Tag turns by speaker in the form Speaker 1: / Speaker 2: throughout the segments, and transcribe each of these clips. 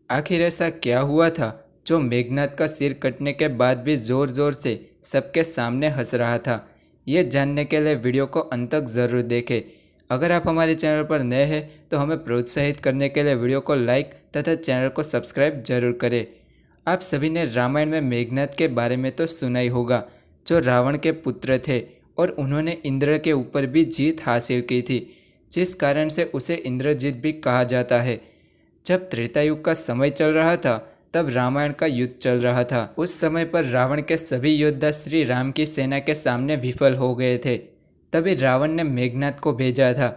Speaker 1: आखिर ऐसा क्या हुआ था जो मेघनाथ का सिर कटने के बाद भी ज़ोर ज़ोर से सबके सामने हंस रहा था? ये जानने के लिए वीडियो को अंत तक ज़रूर देखें। अगर आप हमारे चैनल पर नए हैं तो हमें प्रोत्साहित करने के लिए वीडियो को लाइक तथा चैनल को सब्सक्राइब जरूर करें। आप सभी ने रामायण में मेघनाथ के बारे में तो सुना ही होगा, जो रावण के पुत्र थे और उन्होंने इंद्र के ऊपर भी जीत हासिल की थी, जिस कारण से उसे इंद्रजीत भी कहा जाता है। जब त्रेता युग का समय चल रहा था तब रामायण का युद्ध चल रहा था। उस समय पर रावण के सभी योद्धा श्री राम की सेना के सामने विफल हो गए थे। तभी रावण ने मेघनाथ को भेजा था।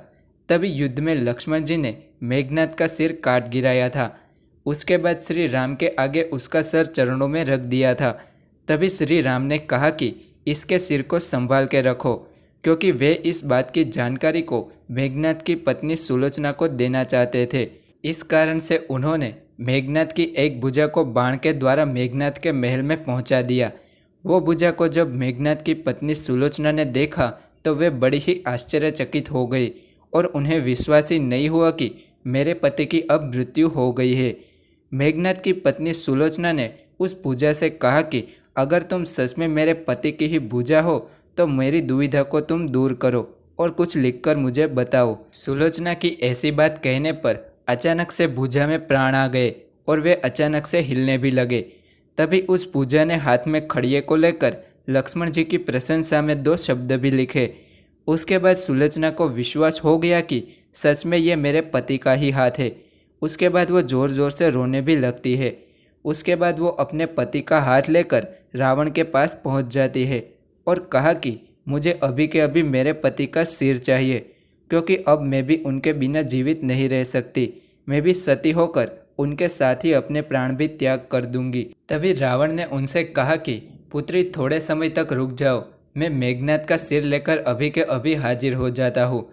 Speaker 1: तभी युद्ध में लक्ष्मण जी ने मेघनाथ का सिर काट गिराया था। उसके बाद श्री राम के आगे उसका सर चरणों में रख दिया था। तभी श्री राम ने कहा कि इसके सिर को संभाल के रखो, क्योंकि वे इस बात की जानकारी को मेघनाथ की पत्नी सुलोचना को देना चाहते थे। इस कारण से उन्होंने मेघनाथ की एक भुजा को बाण के द्वारा मेघनाथ के महल में पहुंचा दिया। वो भुजा को जब मेघनाथ की पत्नी सुलोचना ने देखा तो वे बड़ी ही आश्चर्यचकित हो गई और उन्हें विश्वास ही नहीं हुआ कि मेरे पति की अब मृत्यु हो गई है। मेघनाथ की पत्नी सुलोचना ने उस भुजा से कहा कि अगर तुम सच में मेरे पति की ही भुजा हो तो मेरी दुविधा को तुम दूर करो और कुछ लिखकर मुझे बताओ। सुलोचना की ऐसी बात कहने पर अचानक से भुजा में प्राण आ गए और वे अचानक से हिलने भी लगे। तभी उस भुजा ने हाथ में खड़िए को लेकर लक्ष्मण जी की प्रशंसा में 2 शब्द भी लिखे। उसके बाद सुलोचना को विश्वास हो गया कि सच में ये मेरे पति का ही हाथ है। उसके बाद वो ज़ोर ज़ोर से रोने भी लगती है। उसके बाद वो अपने पति का हाथ लेकर रावण के पास पहुंच जाती है और कहा कि मुझे अभी के अभी मेरे पति का सिर चाहिए, क्योंकि अब मैं भी उनके बिना जीवित नहीं रह सकती। मैं भी सती होकर उनके साथ ही अपने प्राण भी त्याग कर दूंगी। तभी रावण ने उनसे कहा कि पुत्री, थोड़े समय तक रुक जाओ, मैं मेघनाथ का सिर लेकर अभी के अभी हाजिर हो जाता हूँ।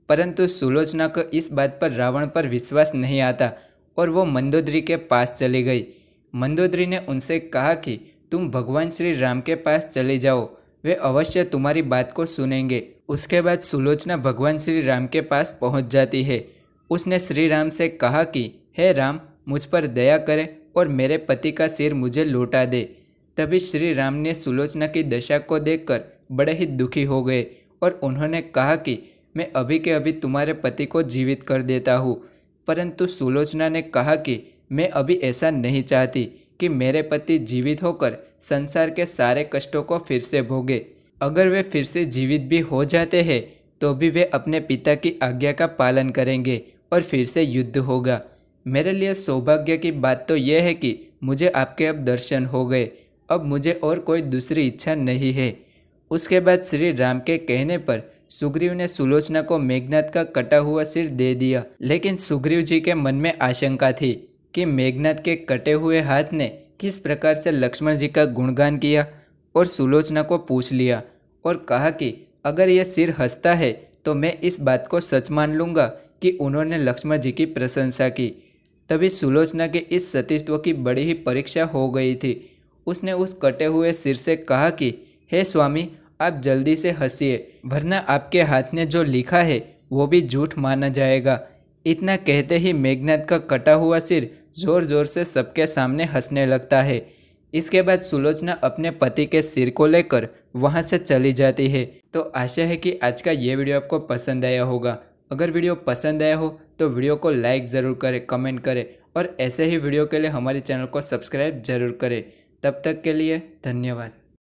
Speaker 1: परंतु सुलोचना को इस बात पर रावण पर विश्वास नहीं आता और वो मंदोदरी के पास चली गई। मंदोदरी ने उनसे कहा कि तुम भगवान श्री राम के पास चले जाओ, वे अवश्य तुम्हारी बात को सुनेंगे। उसके बाद सुलोचना भगवान श्री राम के पास पहुंच जाती है। उसने श्री राम से कहा कि हे राम, मुझ पर दया करें और मेरे पति का सिर मुझे लौटा दे। तभी श्री राम ने सुलोचना की दशा को देखकर बड़े ही दुखी हो गए और उन्होंने कहा कि मैं अभी के अभी तुम्हारे पति को जीवित कर देता हूँ। परंतु सुलोचना ने कहा कि मैं अभी ऐसा नहीं चाहती कि मेरे पति जीवित होकर संसार के सारे कष्टों को फिर से भोगे। अगर वे फिर से जीवित भी हो जाते हैं तो भी वे अपने पिता की आज्ञा का पालन करेंगे और फिर से युद्ध होगा। मेरे लिए सौभाग्य की बात तो यह है कि मुझे आपके अब दर्शन हो गए। अब मुझे और कोई दूसरी इच्छा नहीं है। उसके बाद श्री राम के कहने पर सुग्रीव ने सुलोचना को मेघनाथ का कटा हुआ सिर दे दिया। लेकिन सुग्रीव जी के मन में आशंका थी कि मेघनाथ के कटे हुए हाथ ने किस प्रकार से लक्ष्मण जी का गुणगान किया, और सुलोचना को पूछ लिया और कहा कि अगर यह सिर हंसता है तो मैं इस बात को सच मान लूँगा कि उन्होंने लक्ष्मण जी की प्रशंसा की। तभी सुलोचना के इस सतीत्व की बड़ी ही परीक्षा हो गई थी। उसने उस कटे हुए सिर से कहा कि हे स्वामी, आप जल्दी से हंसिए, वरना आपके हाथ ने जो लिखा है वो भी झूठ माना जाएगा। इतना कहते ही मेघनाथ का कटा हुआ सिर जोर जोर से सबके सामने हंसने लगता है। इसके बाद सुलोचना अपने पति के सिर को लेकर वहां से चली जाती है। तो आशा है कि आज का ये वीडियो आपको पसंद आया होगा। अगर वीडियो पसंद आया हो तो वीडियो को लाइक ज़रूर करें, कमेंट करें और ऐसे ही वीडियो के लिए हमारे चैनल को सब्सक्राइब जरूर करें। तब तक के लिए धन्यवाद।